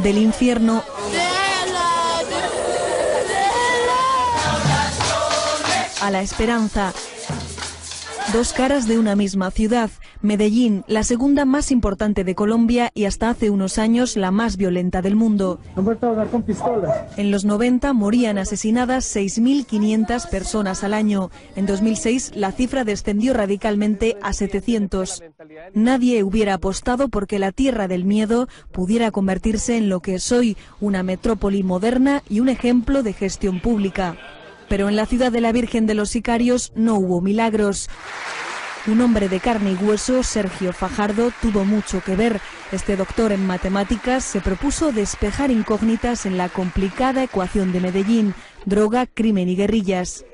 Del infierno a la esperanza. Dos caras de una misma ciudad. Medellín, la segunda más importante de Colombia y hasta hace unos años la más violenta del mundo. Han vuelto a hablar con pistolas. En los 90 morían asesinadas 6.500 personas al año. En 2006 la cifra descendió radicalmente a 700. Nadie hubiera apostado porque la tierra del miedo pudiera convertirse en lo que es hoy, una metrópoli moderna y un ejemplo de gestión pública. Pero en la ciudad de la Virgen de los Sicarios no hubo milagros. Un hombre de carne y hueso, Sergio Fajardo, tuvo mucho que ver. Este doctor en matemáticas se propuso despejar incógnitas en la complicada ecuación de Medellín: droga, crimen y guerrillas.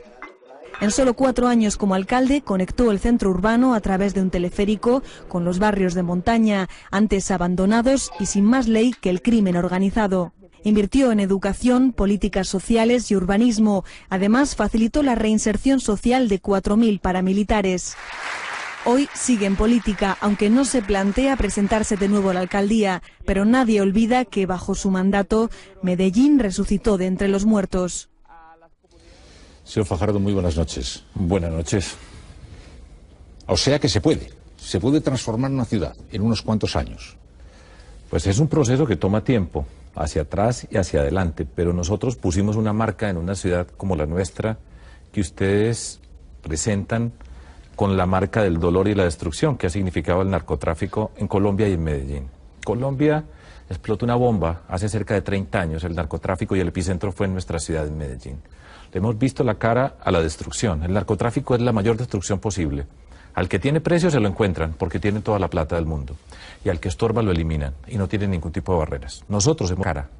En solo 4 años como alcalde conectó el centro urbano a través de un teleférico con los barrios de montaña, antes abandonados y sin más ley que el crimen organizado. Invirtió en educación, políticas sociales y urbanismo. Además, facilitó la reinserción social de 4.000 paramilitares. Hoy sigue en política, aunque no se plantea presentarse de nuevo a la alcaldía, pero nadie olvida que bajo su mandato Medellín resucitó de entre los muertos. Señor Fajardo, muy buenas noches. Buenas noches. O sea que se puede transformar una ciudad en unos cuantos años. Pues es un proceso que toma tiempo, hacia atrás y hacia adelante, pero nosotros pusimos una marca en una ciudad como la nuestra que ustedes presentan con la marca del dolor y la destrucción que ha significado el narcotráfico en Colombia y en Medellín. Colombia explotó una bomba hace cerca de 30 años, el narcotráfico, y el epicentro fue en nuestra ciudad, en Medellín. Le hemos visto la cara a la destrucción. El narcotráfico es la mayor destrucción posible. Al que tiene precio se lo encuentran porque tiene toda la plata del mundo, y al que estorba lo eliminan y no tiene ningún tipo de barreras. Nosotros hemos cara.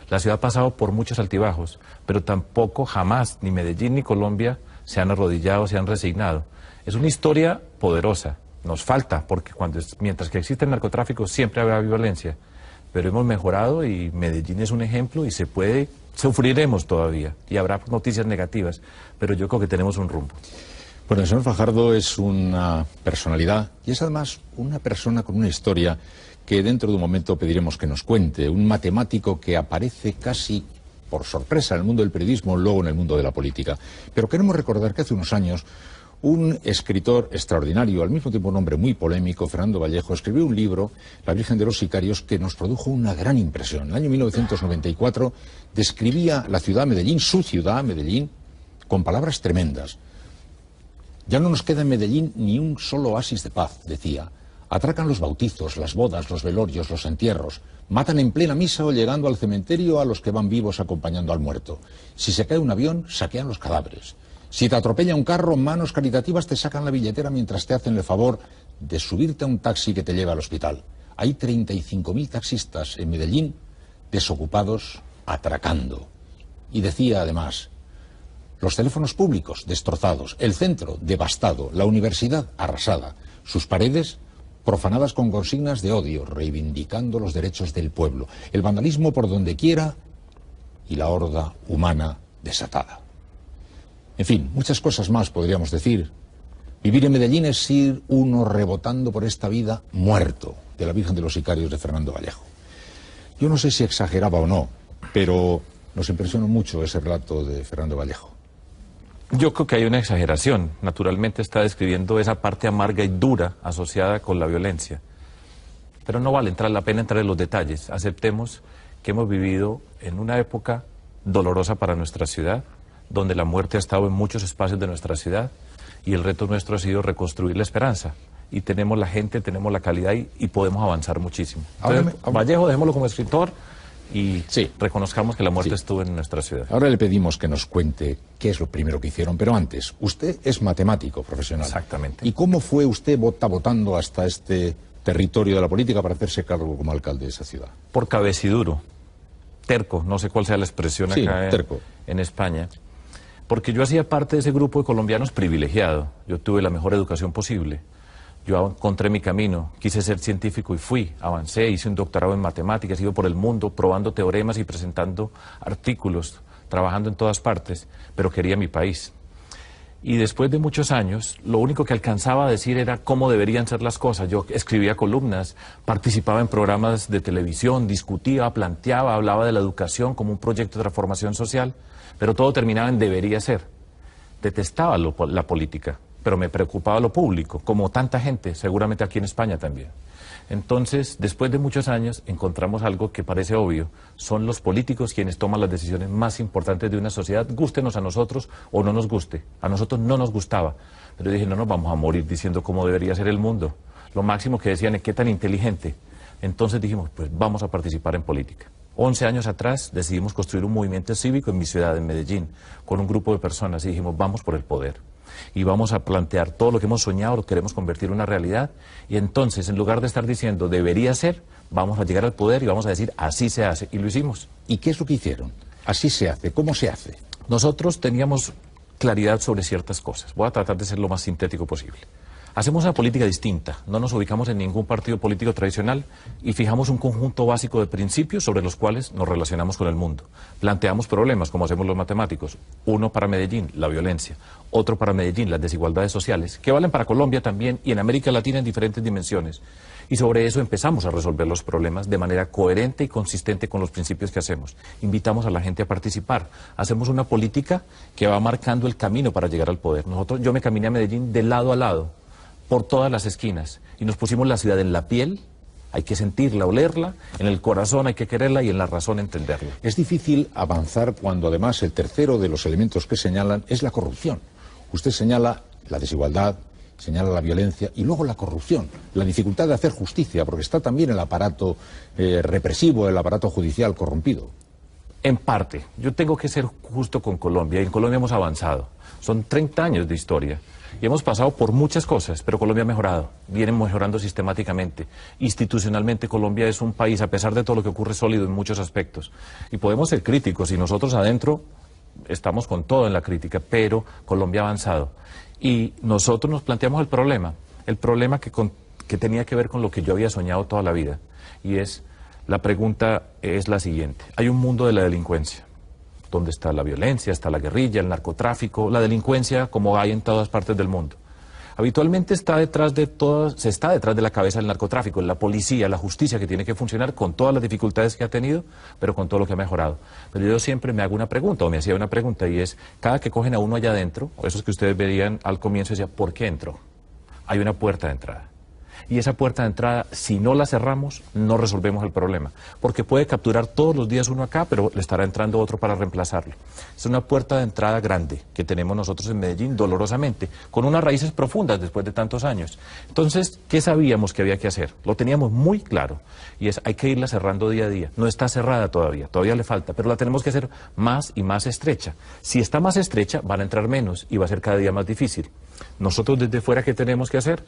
La ciudad ha pasado por muchos altibajos, pero tampoco jamás ni Medellín ni Colombia se han arrodillado, se han resignado. Es una historia poderosa. Nos falta, porque mientras que existe el narcotráfico siempre habrá violencia, pero hemos mejorado y Medellín es un ejemplo y sufriremos todavía y habrá noticias negativas, pero yo creo que tenemos un rumbo. Bueno, el señor Fajardo es una personalidad y es además una persona con una historia que dentro de un momento pediremos que nos cuente. Un matemático que aparece casi por sorpresa en el mundo del periodismo, luego en el mundo de la política. Pero queremos recordar que hace unos años un escritor extraordinario, al mismo tiempo un hombre muy polémico, Fernando Vallejo, escribió un libro, La Virgen de los Sicarios, que nos produjo una gran impresión. En el año 1994 describía la ciudad Medellín, su ciudad Medellín, con palabras tremendas. Ya no nos queda en Medellín ni un solo oasis de paz, decía. Atracan los bautizos, las bodas, los velorios, los entierros. Matan en plena misa o llegando al cementerio a los que van vivos acompañando al muerto. Si se cae un avión, saquean los cadáveres. Si te atropella un carro, manos caritativas te sacan la billetera mientras te hacen el favor de subirte a un taxi que te lleva al hospital. Hay 35.000 taxistas en Medellín desocupados, atracando. Y decía además, los teléfonos públicos destrozados, el centro devastado, la universidad arrasada, sus paredes profanadas con consignas de odio, reivindicando los derechos del pueblo, el vandalismo por donde quiera y la horda humana desatada. En fin, muchas cosas más podríamos decir. Vivir en Medellín es ir uno rebotando por esta vida muerto, de la Virgen de los Sicarios de Fernando Vallejo. Yo no sé si exageraba o no, pero nos impresionó mucho ese relato de Fernando Vallejo. Yo creo que hay una exageración. Naturalmente está describiendo esa parte amarga y dura asociada con la violencia. Pero no vale la pena entrar en los detalles. Aceptemos que hemos vivido en una época dolorosa para nuestra ciudad, donde la muerte ha estado en muchos espacios de nuestra ciudad, y el reto nuestro ha sido reconstruir la esperanza. Y tenemos la gente, tenemos la calidad y podemos avanzar muchísimo. Entonces, Vallejo, dejémoslo como escritor y reconozcamos que la muerte estuvo en nuestra ciudad. Ahora le pedimos que nos cuente qué es lo primero que hicieron, pero antes, usted es matemático profesional. Exactamente. ¿Y cómo fue usted votando hasta este territorio de la política para hacerse cargo como alcalde de esa ciudad? Por cabeciduro, terco, no sé cuál sea la expresión acá en España, porque yo hacía parte de ese grupo de colombianos privilegiado. Yo tuve la mejor educación posible. Yo encontré mi camino, quise ser científico y fui, avancé, hice un doctorado en matemáticas, iba por el mundo probando teoremas y presentando artículos, trabajando en todas partes, pero quería mi país. Y después de muchos años, lo único que alcanzaba a decir era cómo deberían ser las cosas. Yo escribía columnas, participaba en programas de televisión, discutía, planteaba, hablaba de la educación como un proyecto de transformación social, pero todo terminaba en debería ser. Detestaba la política, pero me preocupaba lo público, como tanta gente, seguramente aquí en España también. Entonces, después de muchos años, encontramos algo que parece obvio. Son los políticos quienes toman las decisiones más importantes de una sociedad, gústenos a nosotros o no nos guste. A nosotros no nos gustaba. Pero dije, no nos vamos a morir diciendo cómo debería ser el mundo. Lo máximo que decían es qué tan inteligente. Entonces dijimos, pues vamos a participar en política. 11 años atrás decidimos construir un movimiento cívico en mi ciudad, en Medellín, con un grupo de personas y dijimos, vamos por el poder. Y vamos a plantear todo lo que hemos soñado, lo queremos convertir en una realidad. Y entonces, en lugar de estar diciendo debería ser, vamos a llegar al poder y vamos a decir así se hace. Y lo hicimos. ¿Y qué es lo que hicieron? Así se hace. ¿Cómo se hace? Nosotros teníamos claridad sobre ciertas cosas. Voy a tratar de ser lo más sintético posible. Hacemos una política distinta, no nos ubicamos en ningún partido político tradicional y fijamos un conjunto básico de principios sobre los cuales nos relacionamos con el mundo. Planteamos problemas, como hacemos los matemáticos. Uno para Medellín, la violencia. Otro para Medellín, las desigualdades sociales, que valen para Colombia también y en América Latina en diferentes dimensiones. Y sobre eso empezamos a resolver los problemas de manera coherente y consistente con los principios que hacemos. Invitamos a la gente a participar. Hacemos una política que va marcando el camino para llegar al poder. Yo me caminé a Medellín de lado a lado, por todas las esquinas, y nos pusimos la ciudad en la piel, hay que sentirla, olerla, en el corazón hay que quererla y en la razón entenderla. Es difícil avanzar cuando además el tercero de los elementos que señalan es la corrupción. Usted señala la desigualdad, señala la violencia y luego la corrupción, la dificultad de hacer justicia, porque está también el aparato represivo, el aparato judicial corrompido. En parte, yo tengo que ser justo con Colombia, y en Colombia hemos avanzado. Son 30 años de historia. Y hemos pasado por muchas cosas, pero Colombia ha mejorado, viene mejorando sistemáticamente. Institucionalmente Colombia es un país, a pesar de todo lo que ocurre, sólido en muchos aspectos. Y podemos ser críticos, y nosotros adentro estamos con todo en la crítica, pero Colombia ha avanzado. Y nosotros nos planteamos el problema que tenía que ver con lo que yo había soñado toda la vida. Y la pregunta es la siguiente: hay un mundo de la delincuencia, donde está la violencia, está la guerrilla, el narcotráfico, la delincuencia como hay en todas partes del mundo. Habitualmente se está detrás de la cabeza del narcotráfico, la policía, la justicia, que tiene que funcionar con todas las dificultades que ha tenido, pero con todo lo que ha mejorado. Pero yo siempre me hago una pregunta, o me hacía una pregunta, y es, cada que cogen a uno allá adentro, o esos que ustedes verían al comienzo, decía, ¿por qué entró? Hay una puerta de entrada. Y esa puerta de entrada, si no la cerramos, no resolvemos el problema. Porque puede capturar todos los días uno acá, pero le estará entrando otro para reemplazarlo. Es una puerta de entrada grande que tenemos nosotros en Medellín, dolorosamente, con unas raíces profundas después de tantos años. Entonces, ¿qué sabíamos que había que hacer? Lo teníamos muy claro. Y hay que irla cerrando día a día. No está cerrada todavía le falta, pero la tenemos que hacer más y más estrecha. Si está más estrecha, van a entrar menos y va a ser cada día más difícil. Nosotros desde fuera, ¿qué tenemos que hacer?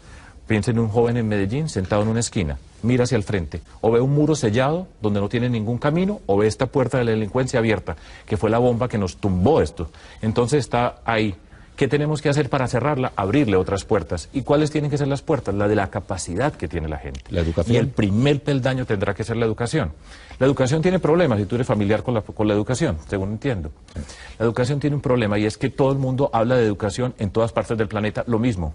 Piensen en un joven en Medellín sentado en una esquina, mira hacia el frente, o ve un muro sellado donde no tiene ningún camino, o ve esta puerta de la delincuencia abierta, que fue la bomba que nos tumbó esto. Entonces está ahí. ¿Qué tenemos que hacer para cerrarla? Abrirle otras puertas. ¿Y cuáles tienen que ser las puertas? La de la capacidad que tiene la gente. La educación. Y el primer peldaño tendrá que ser la educación. La educación tiene problemas, si tú eres familiar con la educación, según entiendo. Sí. La educación tiene un problema, y es que todo el mundo habla de educación en todas partes del planeta lo mismo.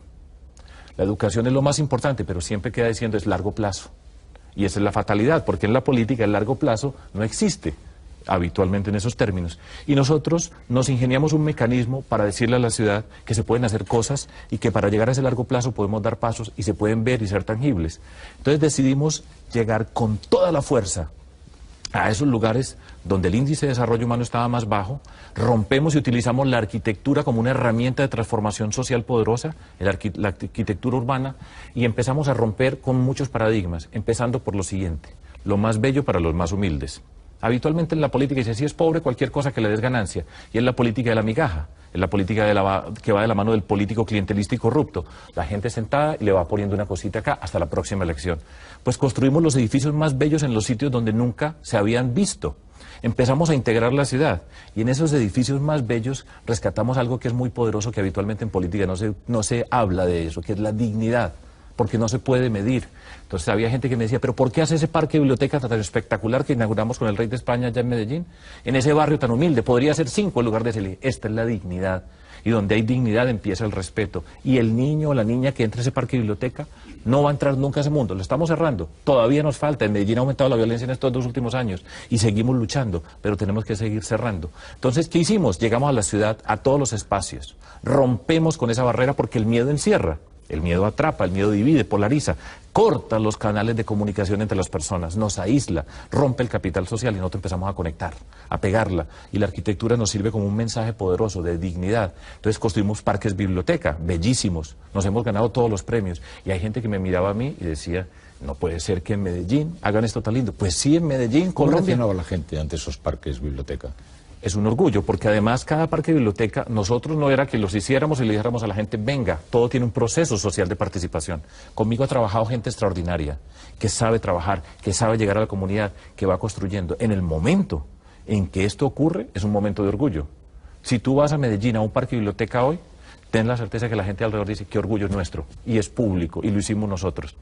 La educación es lo más importante, pero siempre queda diciendo es largo plazo. Y esa es la fatalidad, porque en la política el largo plazo no existe habitualmente en esos términos. Y nosotros nos ingeniamos un mecanismo para decirle a la ciudad que se pueden hacer cosas y que para llegar a ese largo plazo podemos dar pasos y se pueden ver y ser tangibles. Entonces decidimos llegar con toda la fuerza a esos lugares donde el índice de desarrollo humano estaba más bajo, rompemos y utilizamos la arquitectura como una herramienta de transformación social poderosa, la arquitectura urbana, y empezamos a romper con muchos paradigmas, empezando por lo siguiente: lo más bello para los más humildes. Habitualmente en la política dice, si es pobre, cualquier cosa que le des ganancia, y es la política de la migaja, es la política que va de la mano del político clientelista y corrupto. La gente sentada y le va poniendo una cosita acá hasta la próxima elección. Pues construimos los edificios más bellos en los sitios donde nunca se habían visto. Empezamos a integrar la ciudad, y en esos edificios más bellos rescatamos algo que es muy poderoso, que habitualmente en política no se habla de eso, que es la dignidad, porque no se puede medir. Entonces había gente que me decía, pero ¿por qué hace ese parque biblioteca tan espectacular que inauguramos con el rey de España allá en Medellín? En ese barrio tan humilde, podría ser 5 en lugar de 6. Esta es la dignidad. Y donde hay dignidad empieza el respeto. Y el niño o la niña que entre a ese parque biblioteca no va a entrar nunca a ese mundo. Lo estamos cerrando. Todavía nos falta. En Medellín ha aumentado la violencia en estos 2 últimos años y seguimos luchando, pero tenemos que seguir cerrando. Entonces, ¿qué hicimos? Llegamos a la ciudad, a todos los espacios. Rompemos con esa barrera porque el miedo encierra. El miedo atrapa, el miedo divide, polariza, corta los canales de comunicación entre las personas, nos aísla, rompe el capital social y nosotros empezamos a conectar, a pegarla. Y la arquitectura nos sirve como un mensaje poderoso de dignidad. Entonces construimos parques biblioteca, bellísimos, nos hemos ganado todos los premios. Y hay gente que me miraba a mí y decía, no puede ser que en Medellín hagan esto tan lindo. Pues sí, en Medellín, ¿Cómo Colombia. reaccionaba la gente ante esos parques biblioteca? Es un orgullo, porque además cada parque de biblioteca, nosotros no era que los hiciéramos y le dijéramos a la gente, venga, todo tiene un proceso social de participación. Conmigo ha trabajado gente extraordinaria, que sabe trabajar, que sabe llegar a la comunidad, que va construyendo. En el momento en que esto ocurre, es un momento de orgullo. Si tú vas a Medellín, a un parque de biblioteca hoy, ten la certeza que la gente alrededor dice, qué orgullo es nuestro, y es público, y lo hicimos nosotros.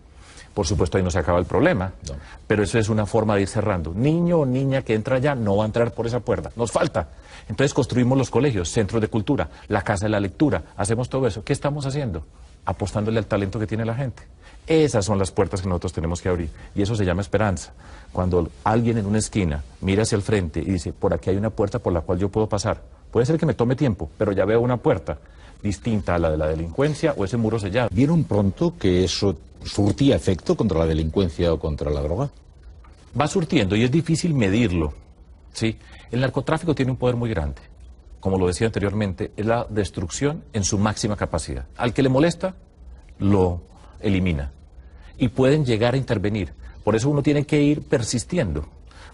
Por supuesto, ahí no se acaba el problema, no. Pero eso es una forma de ir cerrando. Niño o niña que entra allá no va a entrar por esa puerta, nos falta. Entonces construimos los colegios, centros de cultura, la casa de la lectura, hacemos todo eso. ¿Qué estamos haciendo? Apostándole al talento que tiene la gente. Esas son las puertas que nosotros tenemos que abrir, y eso se llama esperanza. Cuando alguien en una esquina mira hacia el frente y dice, por aquí hay una puerta por la cual yo puedo pasar. Puede ser que me tome tiempo, pero ya veo una puerta distinta a la de la delincuencia o ese muro sellado. ¿Vieron pronto que eso surtía efecto contra la delincuencia o contra la droga? Va surtiendo y es difícil medirlo, ¿sí? El narcotráfico tiene un poder muy grande. Como lo decía anteriormente, es la destrucción en su máxima capacidad. Al que le molesta, lo elimina. Y pueden llegar a intervenir. Por eso uno tiene que ir persistiendo.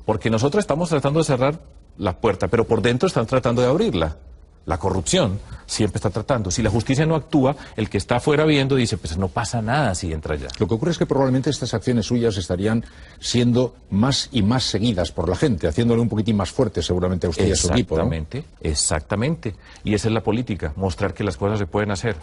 Porque nosotros estamos tratando de cerrar la puerta, pero por dentro están tratando de abrirla. La corrupción siempre está tratando. Si la justicia no actúa, el que está afuera viendo dice, pues no pasa nada si entra allá. Lo que ocurre es que probablemente estas acciones suyas estarían siendo más y más seguidas por la gente, haciéndole un poquitín más fuerte seguramente a usted y a su equipo, ¿no? Exactamente, exactamente. Y esa es la política, mostrar que las cosas se pueden hacer.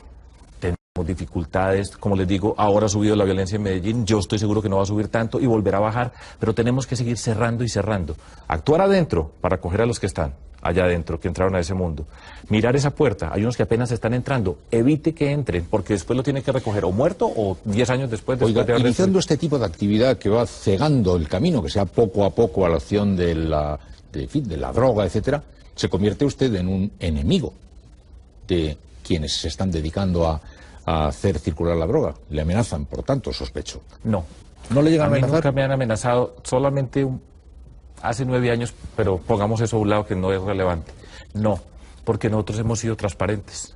Tenemos dificultades, como les digo, ahora ha subido la violencia en Medellín, yo estoy seguro que no va a subir tanto y volverá a bajar, pero tenemos que seguir cerrando y cerrando. Actuar adentro para acoger a los que están allá adentro, que entraron a ese mundo. Mirar esa puerta, hay unos que apenas están entrando, evite que entren, porque después lo tiene que recoger o muerto o 10 años después Oiga, de haber... iniciando este tipo de actividad que va cegando el camino, que sea poco a poco a la acción de la droga, etcétera, se convierte usted en un enemigo de quienes se están dedicando a hacer circular la droga. Le amenazan, por tanto, sospecho. No. ¿No le llegan a amenazar? Nunca me han amenazado, solamente hace 9 años, pero pongamos eso a un lado que no es relevante. No, porque nosotros hemos sido transparentes.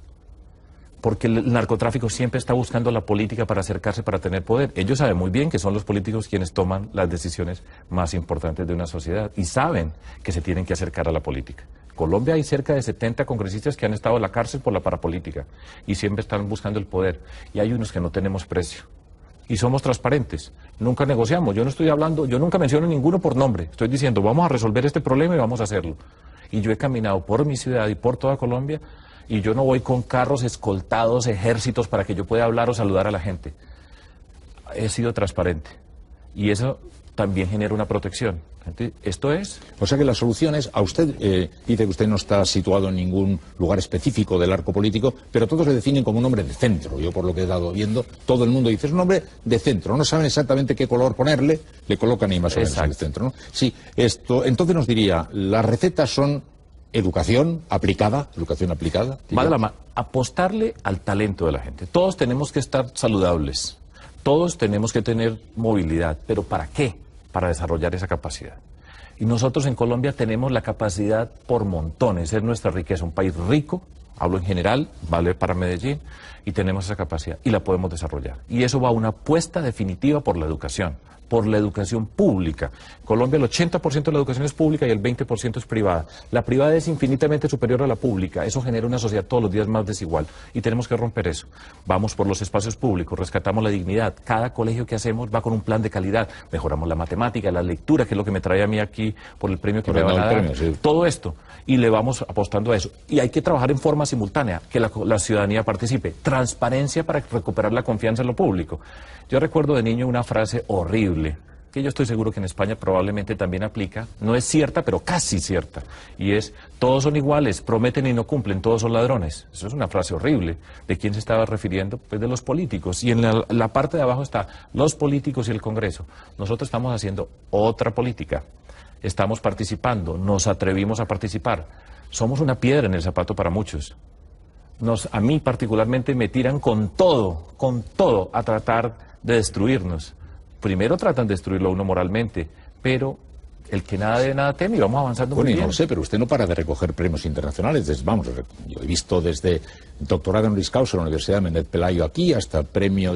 Porque el narcotráfico siempre está buscando la política para acercarse, para tener poder. Ellos saben muy bien que son los políticos quienes toman las decisiones más importantes de una sociedad y saben que se tienen que acercar a la política. En Colombia hay cerca de 70 congresistas que han estado en la cárcel por la parapolítica y siempre están buscando el poder. Y hay unos que no tenemos precio. Y somos transparentes, nunca negociamos, yo no estoy hablando, yo nunca menciono ninguno por nombre, estoy diciendo vamos a resolver este problema y vamos a hacerlo. Y yo he caminado por mi ciudad y por toda Colombia y yo no voy con carros escoltados, ejércitos para que yo pueda hablar o saludar a la gente. He sido transparente y eso también genera una protección. Esto es... O sea que la solución es, a usted dice que usted no está situado en ningún lugar específico del arco político, pero todos le definen como un hombre de centro. Yo por lo que he dado viendo, todo el mundo dice, es un hombre de centro, no saben exactamente qué color ponerle, le colocan ahí más o menos en el centro, ¿no? Sí, entonces nos diría, las recetas son educación aplicada. Vale, apostarle al talento de la gente. Todos tenemos que estar saludables, todos tenemos que tener movilidad, pero ¿para qué? Para desarrollar esa capacidad. Y nosotros en Colombia tenemos la capacidad por montones, es nuestra riqueza, un país rico, hablo en general, vale para Medellín, y tenemos esa capacidad y la podemos desarrollar. Y eso va a una apuesta definitiva por la educación pública. En Colombia el 80% de la educación es pública y el 20% es privada. La privada es infinitamente superior a la pública. Eso genera una sociedad todos los días más desigual y tenemos que romper eso. Vamos por los espacios públicos, rescatamos la dignidad. Cada colegio que hacemos va con un plan de calidad. Mejoramos la matemática, la lectura, que es lo que me trae a mí aquí por el premio que me van a dar. Sí. Todo esto. Y le vamos apostando a eso. Y hay que trabajar en forma simultánea, que la ciudadanía participe. Transparencia para recuperar la confianza en lo público. Yo recuerdo de niño una frase horrible que yo estoy seguro que en España probablemente también aplica, no es cierta, pero casi cierta, y es, todos son iguales, prometen y no cumplen, todos son ladrones. Eso es una frase horrible. ¿De quién se estaba refiriendo? Pues de los políticos, y en la parte de abajo está los políticos y el Congreso. Nosotros estamos haciendo otra política, estamos participando, nos atrevimos a participar. Somos una piedra en el zapato para muchos. A mí particularmente me tiran con todo a tratar de destruirnos. Primero tratan de destruirlo a uno moralmente, pero el que nada debe, nada teme, y vamos avanzando muy bien. No lo sé, pero usted no para de recoger premios internacionales. Yo he visto desde doctorado honoris causa en la Universidad de Méndez Pelayo aquí, hasta el premio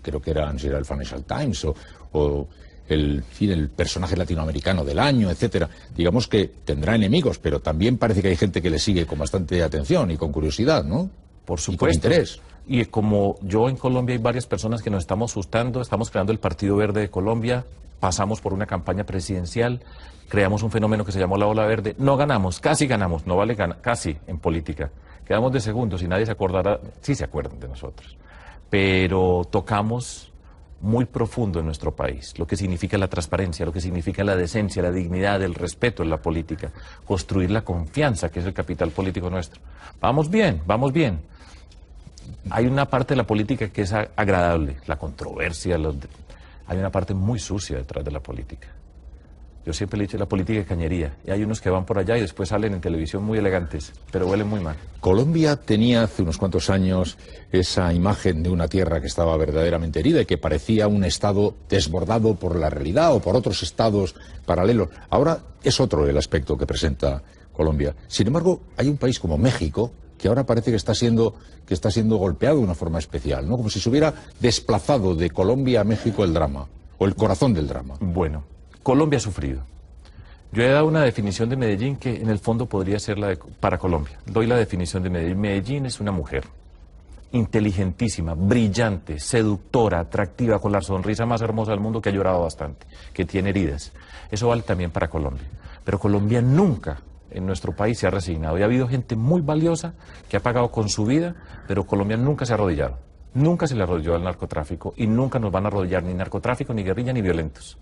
creo que era el Financial Times, o el personaje latinoamericano del año, etcétera. Digamos que tendrá enemigos, pero también parece que hay gente que le sigue con bastante atención y con curiosidad, ¿no? Por supuesto. Y con interés. Y como yo en Colombia hay varias personas que nos estamos asustando, estamos creando el Partido Verde de Colombia, pasamos por una campaña presidencial, creamos un fenómeno que se llamó la Ola Verde, no ganamos, casi ganamos, no vale casi en política, quedamos de segundos y nadie se acordará, sí se acuerdan de nosotros, pero tocamos muy profundo en nuestro país, lo que significa la transparencia, lo que significa la decencia, la dignidad, el respeto en la política, construir la confianza, que es el capital político nuestro. Vamos bien, vamos bien. Hay una parte de la política que es agradable, la controversia, hay una parte muy sucia detrás de la política. Yo siempre le he dicho la política de cañería, y hay unos que van por allá y después salen en televisión muy elegantes, pero huelen muy mal. Colombia tenía hace unos cuantos años esa imagen de una tierra que estaba verdaderamente herida y que parecía un estado desbordado por la realidad o por otros estados paralelos. Ahora es otro el aspecto que presenta Colombia. Sin embargo, hay un país como México que ahora parece que está siendo golpeado de una forma especial, ¿no? Como si se hubiera desplazado de Colombia a México el drama, o el corazón del drama. Bueno, Colombia ha sufrido. Yo he dado una definición de Medellín que en el fondo podría ser para Colombia. Doy la definición de Medellín. Medellín es una mujer inteligentísima, brillante, seductora, atractiva, con la sonrisa más hermosa del mundo, que ha llorado bastante, que tiene heridas. Eso vale también para Colombia. Pero Colombia nunca en nuestro país se ha resignado. Y ha habido gente muy valiosa que ha pagado con su vida, pero Colombia nunca se ha arrodillado. Nunca se le arrodilló al narcotráfico y nunca nos van a arrodillar ni narcotráfico, ni guerrilla, ni violentos.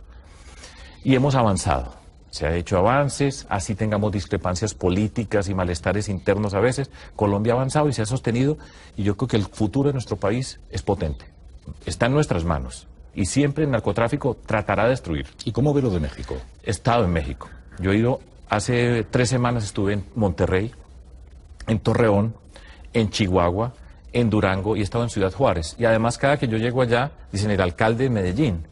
Y hemos avanzado. Se ha hecho avances, así tengamos discrepancias políticas y malestares internos a veces. Colombia ha avanzado y se ha sostenido, y yo creo que el futuro de nuestro país es potente. Está en nuestras manos. Y siempre el narcotráfico tratará de destruir. ¿Y cómo ve lo de México? He estado en México. Yo he ido... Hace 3 semanas estuve en Monterrey, en Torreón, en Chihuahua, en Durango, y he estado en Ciudad Juárez. Y además, cada que yo llego allá, dicen el alcalde de Medellín.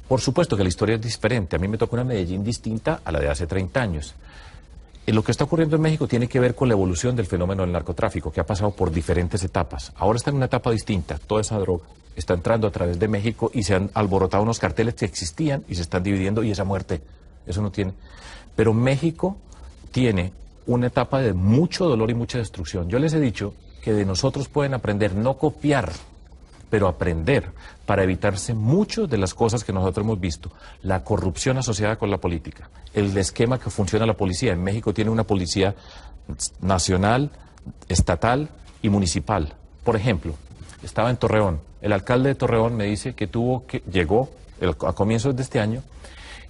Por supuesto que la historia es diferente. A mí me toca una Medellín distinta a la de hace 30 años. Lo que está ocurriendo en México tiene que ver con la evolución del fenómeno del narcotráfico, que ha pasado por diferentes etapas. Ahora está en una etapa distinta. Toda esa droga está entrando a través de México y se han alborotado unos carteles que existían y se están dividiendo, y esa muerte, eso no tiene... Pero México tiene una etapa de mucho dolor y mucha destrucción. Yo les he dicho que de nosotros pueden aprender, no copiar, pero aprender para evitarse muchas de las cosas que nosotros hemos visto. La corrupción asociada con la política, el esquema que funciona la policía. En México tiene una policía nacional, estatal y municipal. Por ejemplo, estaba en Torreón. El alcalde de Torreón me dice que llegó a comienzos de este año,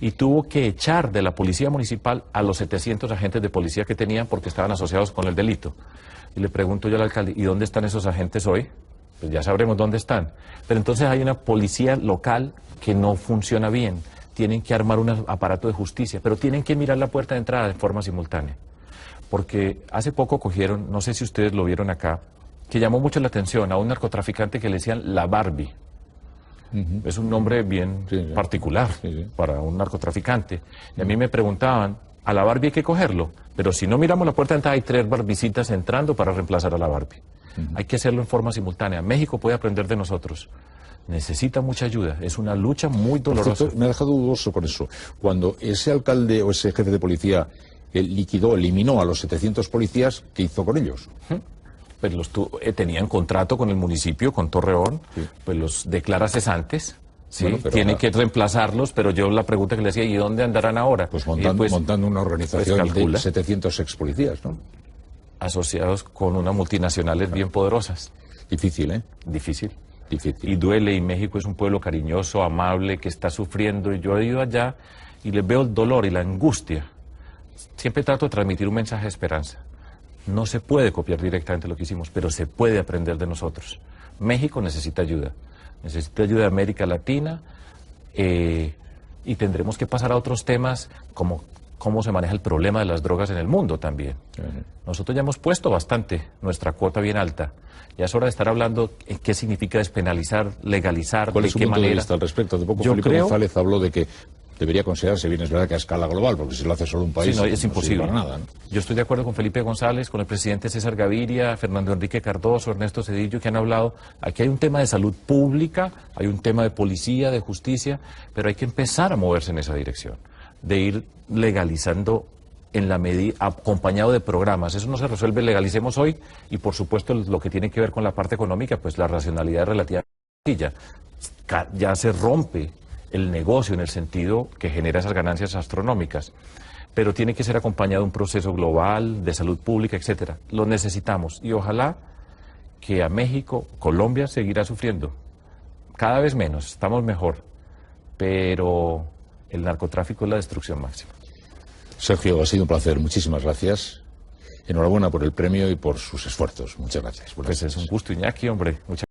y tuvo que echar de la policía municipal a los 700 agentes de policía que tenían porque estaban asociados con el delito. Y le pregunto yo al alcalde, ¿y dónde están esos agentes hoy? Pues ya sabremos dónde están. Pero entonces hay una policía local que no funciona bien. Tienen que armar un aparato de justicia, pero tienen que mirar la puerta de entrada de forma simultánea. Porque hace poco cogieron, no sé si ustedes lo vieron acá, que llamó mucho la atención a un narcotraficante que le decían la Barbie. Es un nombre bien particular para un narcotraficante. Y a mí me preguntaban, a la Barbie hay que cogerlo, pero si no miramos la puerta de entrada hay 3 barbicitas entrando para reemplazar a la Barbie. Hay que hacerlo en forma simultánea. México puede aprender de nosotros. Necesita mucha ayuda. Es una lucha muy dolorosa. Me ha dejado dudoso con eso. Cuando ese alcalde o ese jefe de policía eliminó a los 700 policías, ¿qué hizo con ellos? Pues tenían contrato con el municipio, con Torreón, pues los declara cesantes, ¿sí? Bueno, tienen que reemplazarlos, pero yo la pregunta que le decía, ¿y dónde andarán ahora? Pues montando una organización de 700 ex policías, ¿no? Asociados con unas multinacionales bien poderosas. Difícil, ¿eh? Difícil. difícil. Y duele, y México es un pueblo cariñoso, amable, que está sufriendo, y yo he ido allá y les veo el dolor y la angustia. Siempre trato de transmitir un mensaje de esperanza. No se puede copiar directamente lo que hicimos, pero se puede aprender de nosotros. México necesita ayuda de América Latina, y tendremos que pasar a otros temas como cómo se maneja el problema de las drogas en el mundo también. Nosotros ya hemos puesto bastante nuestra cuota bien alta. Ya es hora de estar hablando en qué significa despenalizar, legalizar, ¿Cuál de es su qué punto de manera. vista al respecto? Hace poco Yo Felipe creo- González habló de que debería considerarse, bien es verdad que a escala global, porque si lo hace solo un país, Sí, no, es sirve imposible. para nada, ¿no? Yo estoy de acuerdo con Felipe González, con el presidente César Gaviria, Fernando Enrique Cardoso, Ernesto Zedillo, que han hablado. Aquí hay un tema de salud pública, hay un tema de policía, de justicia, pero hay que empezar a moverse en esa dirección, de ir legalizando en la medida, acompañado de programas. Eso no se resuelve, legalicemos hoy, y por supuesto lo que tiene que ver con la parte económica, pues la racionalidad es relativamente sencilla. Ya se rompe el negocio en el sentido que genera esas ganancias astronómicas, pero tiene que ser acompañado de un proceso global, de salud pública, etcétera. Lo necesitamos, y ojalá que a México, Colombia seguirá sufriendo, cada vez menos, estamos mejor, pero el narcotráfico es la destrucción máxima. Sergio, ha sido un placer. Muchísimas gracias. Enhorabuena por el premio y por sus esfuerzos. Muchas gracias. Buenas Pues es un noches. gusto, Iñaki, hombre. Muchas